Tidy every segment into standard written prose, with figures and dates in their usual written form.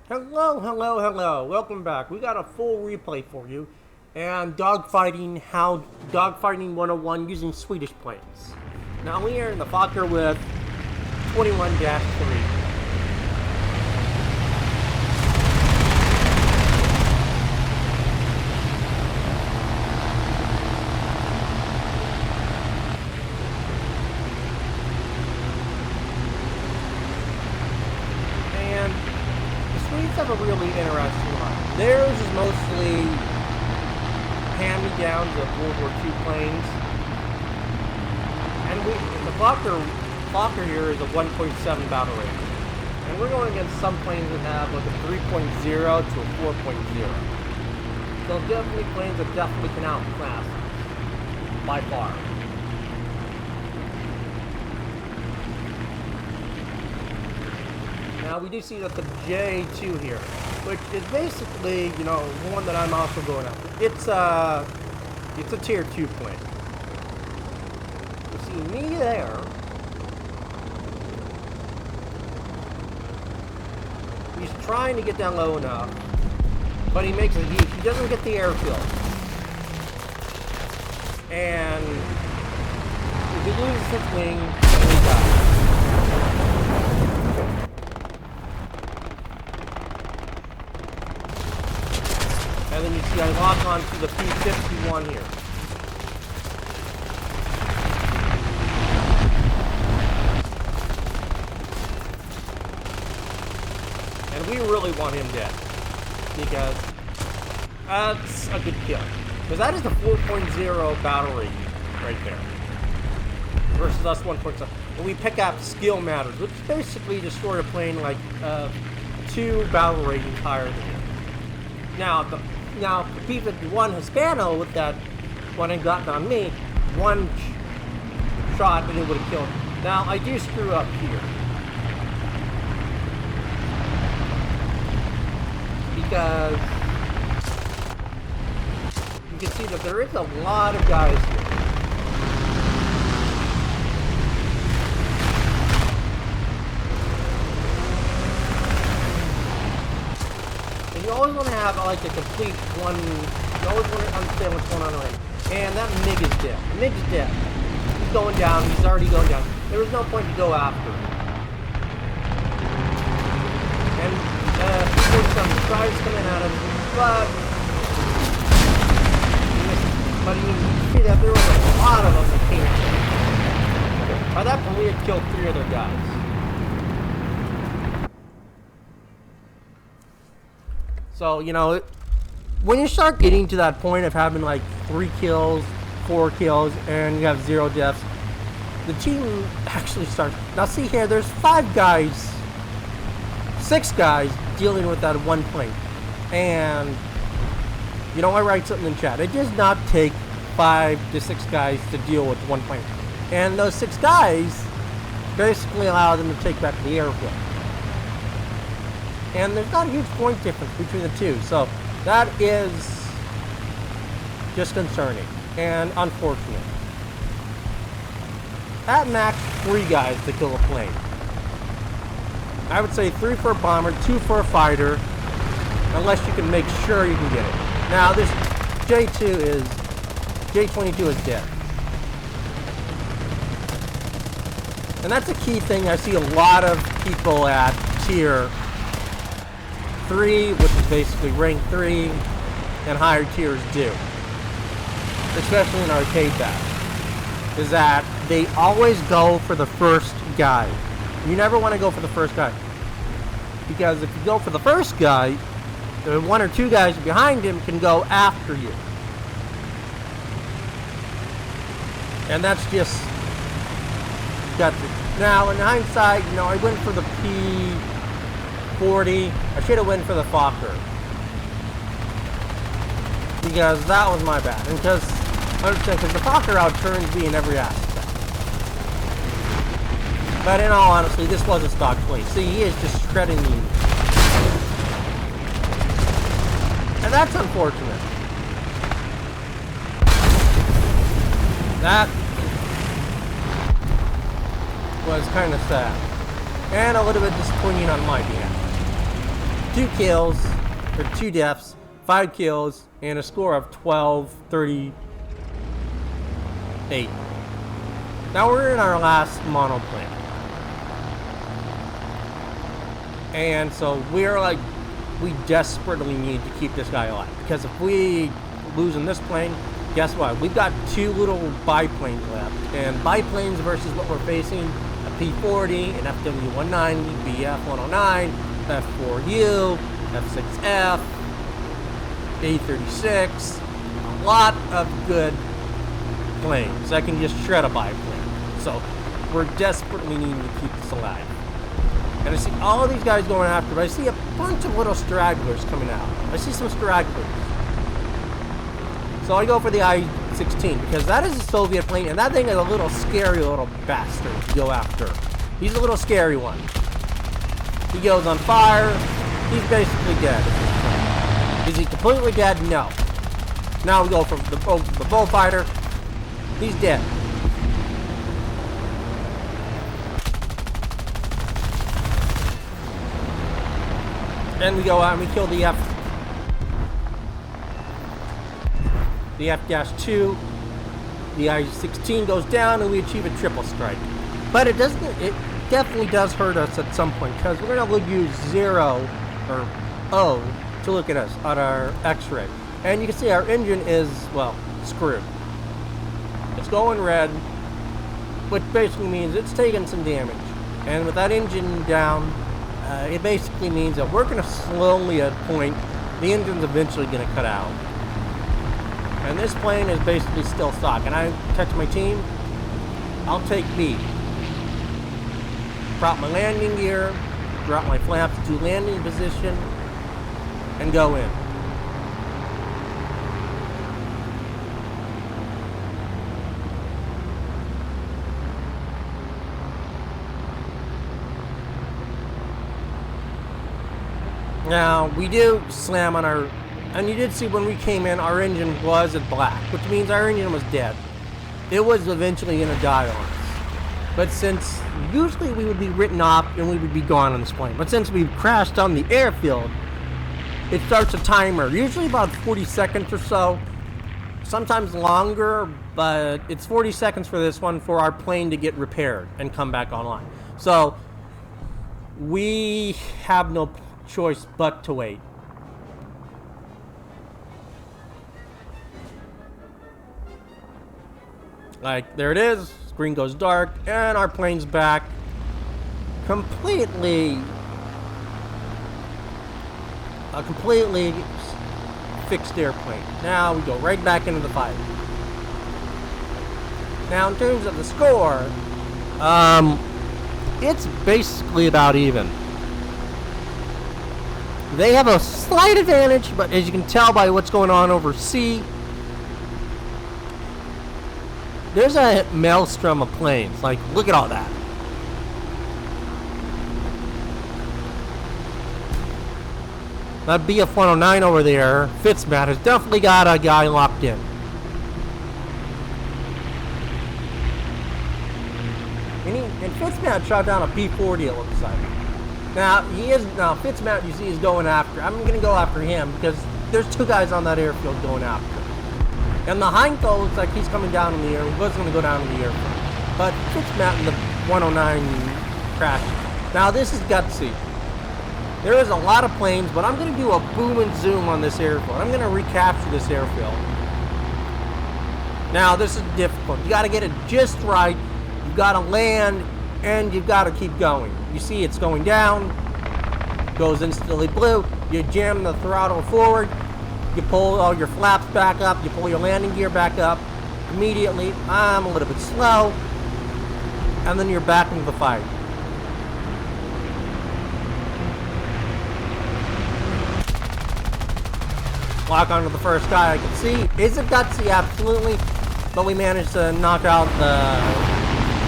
Hello, hello, hello. Welcome back. We got a full replay for you. And Dogfighting 101 using Swedish planes. Now we are in the Fokker with 21-3. Have a really interesting line. Theirs is mostly hand-me-downs of World War II planes, and the Fokker here is a 1.7 battle rating, and we're going against some planes that have like a 3.0 to a 4.0. So definitely planes that definitely can outclass us by far. Now we do see that the J2 here, which is basically, you know, one that I'm also going after. It's a tier 2 plane. You see me there. He's trying to get down low enough, but he makes it. He doesn't get the airfield, and if he loses his wing, then he dies. And then you see I lock on to the P-51 here. And we really want him dead. Because that's a good kill. Because that is the 4.0 battle rating right there. Versus us 1.7. And we pick up skill matters, which basically destroy a plane like 2 battle ratings higher than him. Now the P-51 Hispano with that one and gotten on me, one shot and it would have killed me. Now I do screw up here. Because you can see that there is a lot of guys here. You always want to have like a complete one. You always want to understand what's going on around. And that MiG is dead. MiG is dead. He's going down. He's already going down. There was no point to go after him. And there's some strikes coming at him, but you see that there was a lot of them that came at him. By that point, we had killed 3 other guys. So, you know, when you start getting to that point of having like 3 kills, 4 kills, and you have 0 deaths, the team actually starts. Now see here, there's 5 guys, 6 guys dealing with that one plane. And, you know, I write something in chat. It does not take 5 to 6 guys to deal with one plane. And those 6 guys basically allow them to take back the airfield. And there's not a huge point difference between the two, so that is just concerning and unfortunate. At max, 3 guys to kill a plane. I would say 3 for a bomber, 2 for a fighter, unless you can make sure you can get it. Now this J22 is dead. And that's a key thing I see a lot of people at tier 3, which is basically rank 3, and higher tiers do, especially in arcade battles, is that they always go for the first guy. You never want to go for the first guy, because if you go for the first guy, 1 or 2 guys behind him can go after you, and that's just gutsy. Now in hindsight, you know, I went for the P40. I should have went for the Fokker, because that was my bad. And because the Fokker outturns me in every aspect. But in all honesty, this was a stock plane. See, he is just shredding me, and that's unfortunate. That was kind of sad, and a little bit disappointing on my behalf. 2 kills, or 2 deaths, 5 kills, and a score of 1238. Now we're in our last monoplane. And so we're like, we desperately need to keep this guy alive. Because if we lose in this plane, guess what? We've got 2 little biplanes left. And biplanes versus what we're facing, a P-40, an FW-190, BF-109, F-4U, F-6F, A-36, a lot of good planes that can just shred a biplane. So we're desperately needing to keep this alive. And I see all of these guys going after, but I see a bunch of little stragglers coming out. I see some stragglers. So I go for the I-16 because that is a Soviet plane, and that thing is a little scary little bastard to go after. He's a little scary one. He goes on fire. He's basically dead. Is he completely dead? No. Now we go for the bullfighter. He's dead. And we go out and we kill the F-2. The I-16 goes down and we achieve a triple strike. But it definitely does hurt us at some point because we're going to use 0 or O to look at us on our X-ray. And you can see our engine is, well, screwed. It's going red, which basically means it's taking some damage. And with that engine down, it basically means that we're going to slowly, at a point, the engine's eventually going to cut out. And this plane is basically still stock. And I text my team, I'll take B. Prop my landing gear, drop my flaps to landing position, and go in. Now, we do slam on our, and you did see when we came in, our engine was at black, which means our engine was dead. It was eventually going to die on us. But since usually we would be written off and we would be gone on this plane, but since we've crashed on the airfield, it starts a timer, usually about 40 seconds or so, sometimes longer, but it's 40 seconds for this one for our plane to get repaired and come back online. So we have no choice but to wait. Like, there it is, screen goes dark, and our plane's back. Completely fixed airplane. Now we go right back into the fight. Now in terms of the score, it's basically about even. They have a slight advantage, but as you can tell by what's going on over C, there's a maelstrom of planes. Like, look at all that. That BF-109 over there, Fitzmat, has definitely got a guy locked in. And Fitzmat shot down a P-40, it looks like. Now, Fitzmat, you see, is going after. I'm going to go after him because there's 2 guys on that airfield going after. And the Heinkel looks like he's coming down in the air. He was going to go down in the airfield. But Fitzmat in the 109 crashed. Now, this is gutsy. There is a lot of planes, but I'm going to do a boom and zoom on this airfield. I'm going to recapture this airfield. Now, this is difficult. You got to get it just right. You've got to land, and you've got to keep going. You see it's going down, goes instantly blue. You jam the throttle forward. You pull all your flaps back up. You pull your landing gear back up. Immediately, I'm a little bit slow. And then you're back into the fight. Lock onto the first guy I can see. Is it gutsy? Absolutely. But we managed to knock out the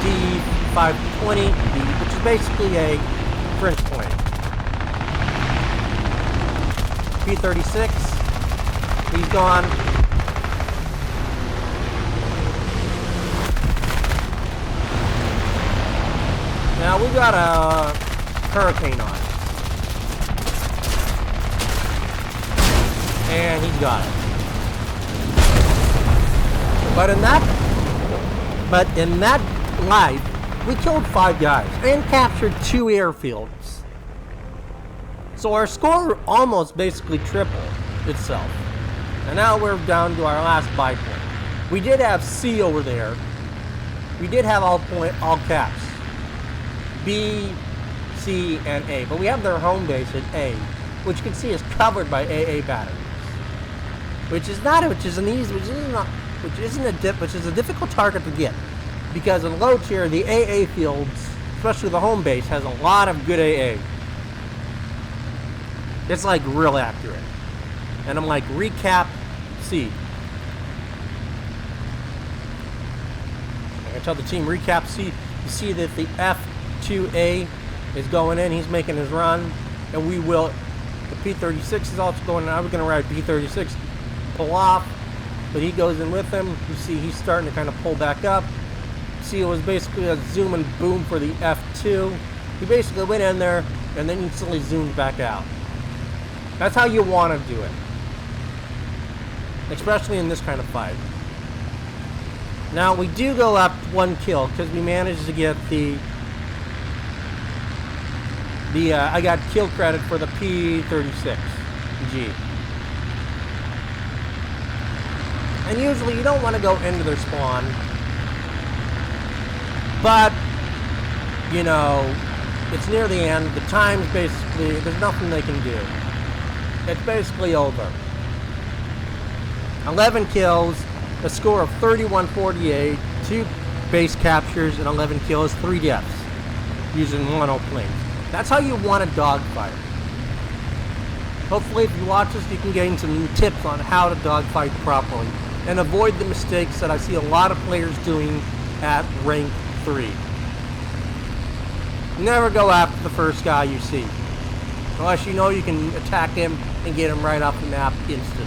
D.XX-3, which is basically a French plane. P-36. He's gone. Now we got a hurricane on. and he's got it. But in that life, we killed 5 guys and captured 2 airfields. So our score almost basically tripled itself. And now we're down to our last buy point. We did have C over there. We did have all caps. B, C, and A. But we have their home base at A, which you can see is covered by AA batteries. Which is a difficult target to get. Because in low tier, the AA fields, especially the home base, has a lot of good AA. It's like real accurate. And I'm like, recap C. I tell the team, recap C. You see that the F2A is going in. He's making his run. And we will, the P-36 is also going in. I was going to ride P-36, pull off. But he goes in with him. You see he's starting to kind of pull back up. See, it was basically a zoom and boom for the F2. He basically went in there and then instantly zoomed back out. That's how you want to do it. Especially in this kind of fight. Now, we do go up 1 kill because we managed to get I got kill credit for the P-36G. And usually you don't want to go into their spawn. But, you know, it's near the end. The time's basically, there's nothing they can do. It's basically over. 11 kills, a score of 31-48, 2 base captures, and 11 kills, 3 deaths using monoplanes. That's how you want a dogfight. Hopefully, if you watch this, you can gain some tips on how to dogfight properly and avoid the mistakes that I see a lot of players doing at rank 3. Never go after the first guy you see, unless you know you can attack him and get him right off the map instantly.